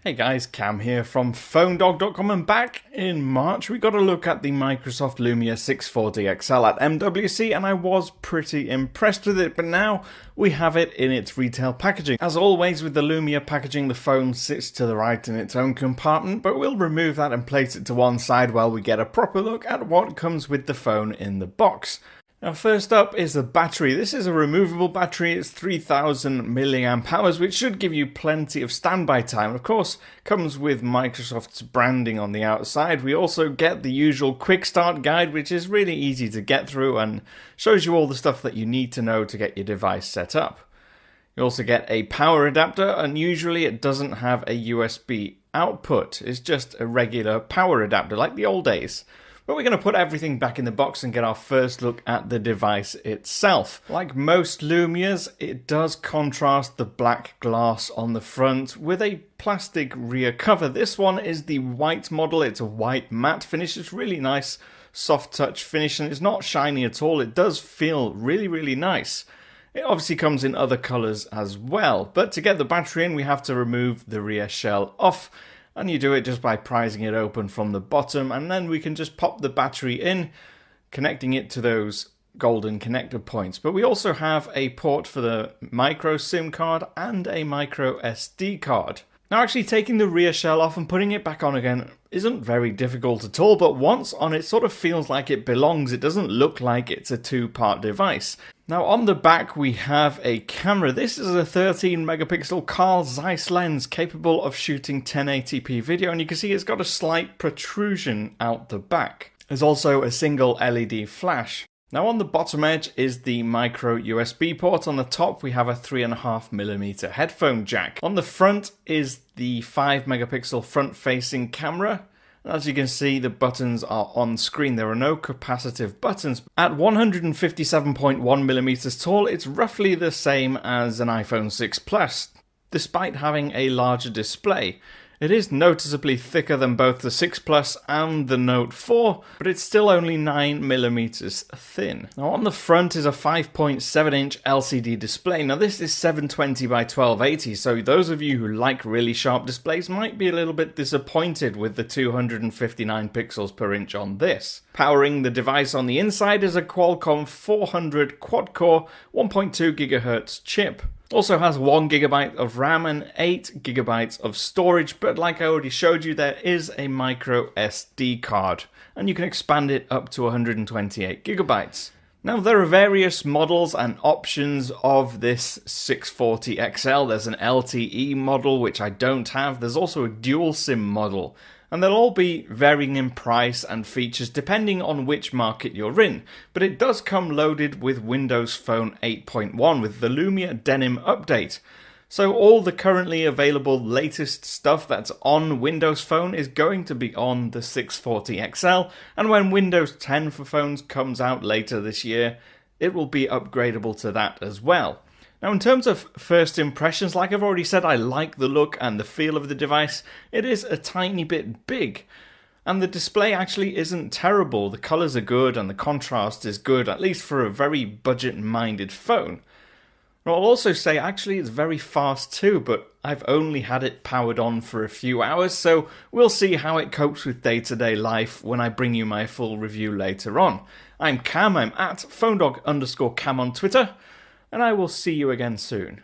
Hey guys, Cam here from PhoneDog.com, and back in March we got a look at the Microsoft Lumia 640 XL at MWC, and I was pretty impressed with it, but now we have it in its retail packaging. As always with the Lumia packaging, the phone sits to the right in its own compartment, but we'll remove that and place it to one side while we get a proper look at what comes with the phone in the box. Now first up is the battery. This is a removable battery. It's 3000 milliamp hours, which should give you plenty of standby time. Of course, comes with Microsoft's branding on the outside. We also get the usual quick start guide, which is really easy to get through and shows you all the stuff that you need to know to get your device set up. You also get a power adapter, and usually it doesn't have a USB output. It's just a regular power adapter like the old days. But we're going to put everything back in the box and get our first look at the device itself. Like most Lumias, it does contrast the black glass on the front with a plastic rear cover. This one is the white model. It's a white matte finish. It's really nice, soft touch finish, and it's not shiny at all. It does feel really nice. It obviously comes in other colors as well, but to get the battery in, we have to remove the rear shell off. And you do it just by prizing it open from the bottom, and then we can just pop the battery in, connecting it to those golden connector points. But we also have a port for the micro SIM card and a micro SD card. Now actually taking the rear shell off and putting it back on again isn't very difficult at all, but once on it sort of feels like it belongs. It doesn't look like it's a two-part device. Now on the back we have a camera. This is a 13 megapixel Carl Zeiss lens capable of shooting 1080p video, and you can see it's got a slight protrusion out the back. There's also a single LED flash. Now on the bottom edge is the micro USB port. On the top we have a 3.5mm headphone jack. On the front is the 5 megapixel front facing camera. As you can see, the buttons are on screen. There are no capacitive buttons. At 157.1mm tall, it's roughly the same as an iPhone 6 Plus, despite having a larger display. It is noticeably thicker than both the 6 Plus and the Note 4, but it's still only 9mm thin. Now on the front is a 5.7-inch LCD display. Now this is 720 by 1280, so those of you who like really sharp displays might be a little bit disappointed with the 259 pixels per inch on this. Powering the device on the inside is a Qualcomm 400 quad-core 1.2 GHz chip. Also has 1GB of RAM and 8GB of storage, but like I already showed you, there is a micro SD card, and you can expand it up to 128GB. Now there are various models and options of this 640 XL. There's an LTE model, which I don't have. There's also a dual SIM model. And they'll all be varying in price and features depending on which market you're in. But it does come loaded with Windows Phone 8.1 with the Lumia Denim update. So all the currently available latest stuff that's on Windows Phone is going to be on the 640 XL. And when Windows 10 for phones comes out later this year, it will be upgradable to that as well. Now in terms of first impressions, like I've already said, I like the look and the feel of the device. It is a tiny bit big, and the display actually isn't terrible. The colours are good and the contrast is good, at least for a very budget-minded phone. I'll also say actually it's very fast too, but I've only had it powered on for a few hours, so we'll see how it copes with day-to-day life when I bring you my full review later on. I'm Cam, I'm at PhoneDog_Cam on Twitter, and I will see you again soon.